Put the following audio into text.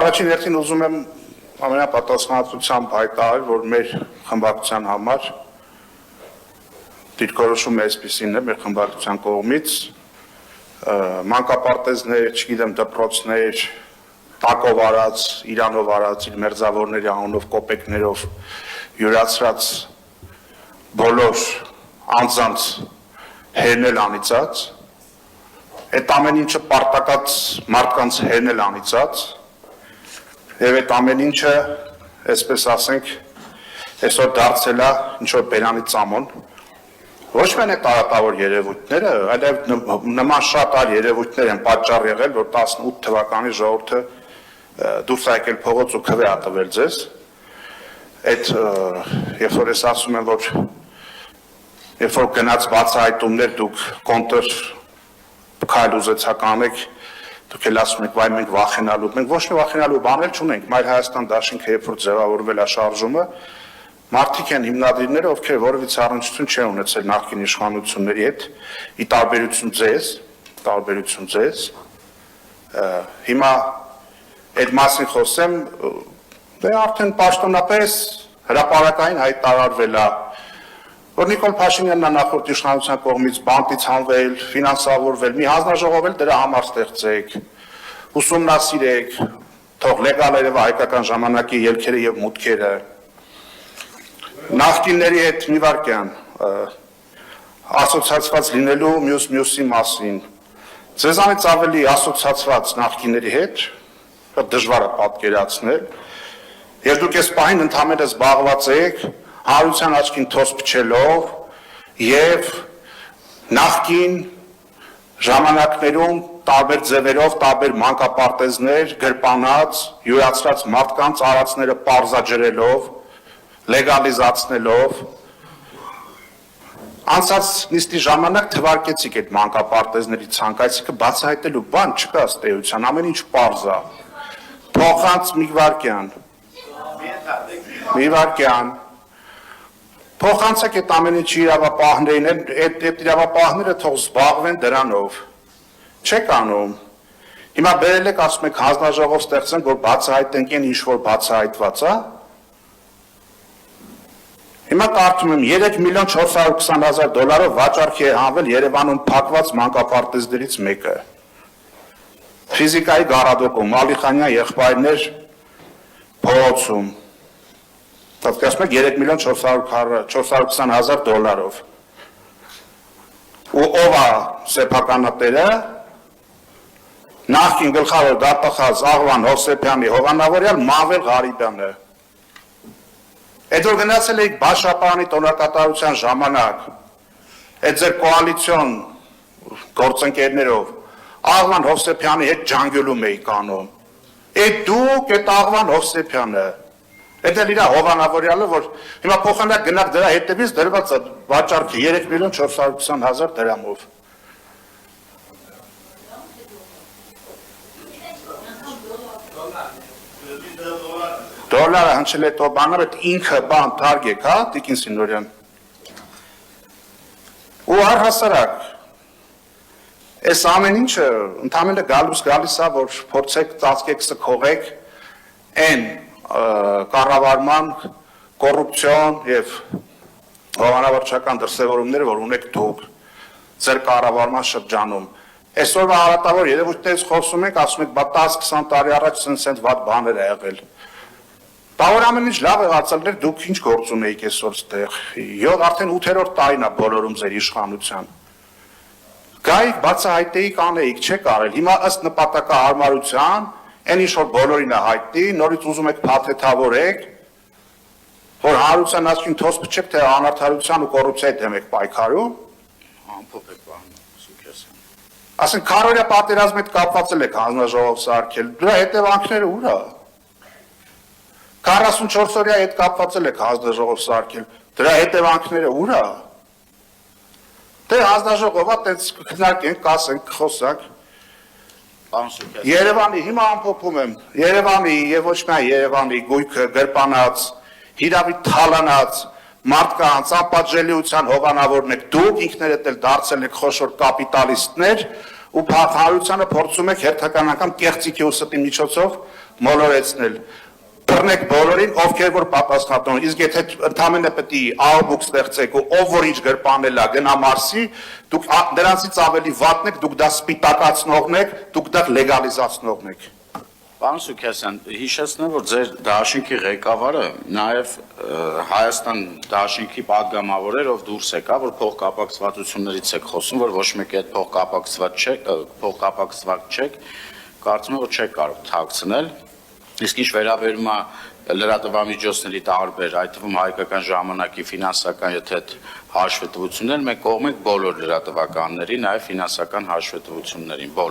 Առաջին հերթին ուզում եմ ամենապատասխանատվությամբ հայտարարել, որ մեր խմբակցության համար դիրքորոշումը այսպիսին է մեր խմբակցության կողմից մանկապարտեզներ, չգիտեմ դպրոցներ, տակով արած, իրանով արած, իր մերձավորների անունով կոպեկներով յուրացրած բոլոր անձանց հերնել անիծած, այդ ամեն ինչը պարտակած մարդկանց հերնել անիծած, եւ այդ ամեն ինչը, այսպես ասենք, այսօր դարձել է ինչ-որ բերանի ծամոն, ոչ միայն այդ տարատավոր երևույթները, այլև նման շատ այլ երևույթներ են պատճառ եղել, որ 18 թվականի ժողովուրդը դուրս է եկել փողոց ու քվե ա տվել ձեզ, այդ երբ որ ես ասում եմ, որ երբ որ գնաց բացահայտումներ դուք կոնտր քայլ ուզեցաք անեք, դուք էլ ասում եք, վայ մենք վախենալու, մենք ոչ մի վախենալու բաներ չունենք, Մայր Հայաստան դաշինքը երբ որ ձևավորվել է շարժումը, մարդիկ են հիմնադիրները, ովքեր որևիցե առնչություն չեն ունեցել նախկին իշխանությունների հետ, ի տարբերություն ձեզ, հիմա այդ մասին խոսեմ, դե արդեն պաշտոնապես հրապարակային հայտարարվել է, որ Նիկոլ Փաշինյանն է նախորդ իշխանության կողմից բանտից հանվել, ֆինանսավորվել, մի հանձնաժողով էլ դրա համար ստեղծեք, ուսումնասիրեք, թող լեգալ երևա հայկական ժամանակի ելքերը եւ մուտքերը, նախկինների հետ մի վարքյան ասոցիացված լինելու մյուսի մասին, ձեզանից ավելի ասոցիացված նախկինների հետ, դժվար է պատկերացնել, եւ դուք այս պահին ընդհանրապես զբաղված եք հանրության աչքին թոս փչելով եւ նախկին ժամանակներում տարբեր ձևերով, տարբեր մանկապարտեզներ, գրպանած, յուրացրած մարդկանց արածները պարզաջրելով, լեգալիզացնելով, անցած նիստի ժամանակ թվարկեցիք այդ մանկապարտեզների ցանկ, այսինքն բացահայտելու բան չկա ըստ էության, ամեն ինչ պարզ է, փոխանց մի վարքյան, փոխանցեք այդ ամեն ինչի իրավապահներին, այդ իրավապահները թող զբաղվեն դրանով, չեք անում, հիմա բերել եք ասում եք հանձնաժողով ստեղծենք, որ բացահայտենք են ինչ-որ բացահայտված է, հիմա կարդում եմ 3.420.000 վաճառքի է հանվել Երևանում փակված մանկապարտեզներից մեկը, ֆիզիկայի գարադոկում, Ալիխանյան եղբայրներ փողոցում, ասում եք 3.420.000 ու ով է սեփականատերը, նախկին գլխավոր դատախազ Աղվան Հովսեփյանի հովանավորյալ Մավել Ղարիբյանը, այդ որ գնացել եք Բաշապարանի տոնակատարության ժամանակ, այդ ձեր կոալիցիոն գործընկերներով Աղվան Հովսեփյանի հետ ջանգյոլում էիք անում, այդ դուք այդ Աղվան Հովսեփյանը, այդ էլ իրա հովանավորյալը, որ հիմա փոխանակ գնաք դրա հետևից դրված վաճառքի 3.420.000 դրամով։ Դոլարը հնչել է տո բանը, այդ ինքը բան թարգեք, հա, Տիկին Սինորյան։ Ու առհասարակ, այս ամեն ինչը ընդամենը գալուս է, որ փորձեք ծածկեք սքողեք այն կառավարման, կոռուպցիոն եւ հովանավորչական դրսևորումները, որ ունեք դուք ձեր կառավարման շրջանում։ Այսօրվա հարատավոր երևույթներից խոսում եք, ասում եք, բա 10-20 տարի առաջ սենց վատ բաներ ա եղել։ Բա որ ամեն ինչ լավ եղածներ, դուք ինչ գործում եք այսօր ստեղ։ Յոթ արդեն 8-րդ տարին ա բոլորում ձեր իշխանության։ Գայիք բացահայտեիք անեիք, չեք արել։ Հիմա ըստ նպատակահարմարության այն ինչ որ բոլորին է հայտնի, նորից ուզում եք փաթեթավորեք, որ հանրության աչքին թոս փչեք, թե անարդարության ու կոռուպցիայի դեմ եք պայքարում, ամփոփեք բանը, Սուքյասյան։ Ասենք քարորյա պատերազմի հետ կապված եք հանձնաժողով սարքել, դրա հետևանքները ուր է։ 44 օրյա հետ կապված եք հանձնաժողով սարքել, դրա հետևանքները ուր է։ Դե հանձնաժողովա տենց քննարկենք, կասենք, խոսանք։ Երևանի, հիմա ամփոփում եմ, Երևանի եւ ոչ միայն Երևանի գույքը գրպանած, հիրավի թալանած, մարդկանց անպատժելիության հովանավորն եք, դուք ինքներդ էլ դարձել եք խոշոր կապիտալիստներ, ու փախարությանը փորձում եք հերթական անգամ կեղծիքի ու ստի միջոցով մոլորեցնել։ Բռնեք բոլորին, ովքեր որ պատասխանատու են, իսկ եթե ընդամենը պետք է աղբուկ ստեղծեք ու ով որ ինչ գրպանել է գնա Մարսի, դուք նրանցից ավելի վատն եք, դուք դա սպիտակացնողն եք, դուք դա լեգալիզացնողն եք։ Պարոն Սուքասյան, հիշեցնեմ, որ ձեր դաշինքի ղեկավարը նաև Հայաստան դաշինքի падգամավոր էր, ով դուրս եկավ, որ փոխկապակցվածություններից եք խոսում, որ ոչ մեկի հետ փոխկապակցված չեք, կարծում եմ, որ չեք կարող թաքցնել, իսկ ինչ վերաբերում է լրատվամիջոցների տարբեր, այդ թվում հայկական ժամանակի ֆինանսական եթե հաշվետվություններ, մենք կողմ ենք բոլոր լրատվականների, նաև ֆինանսական հաշվետվություններին, բոլոր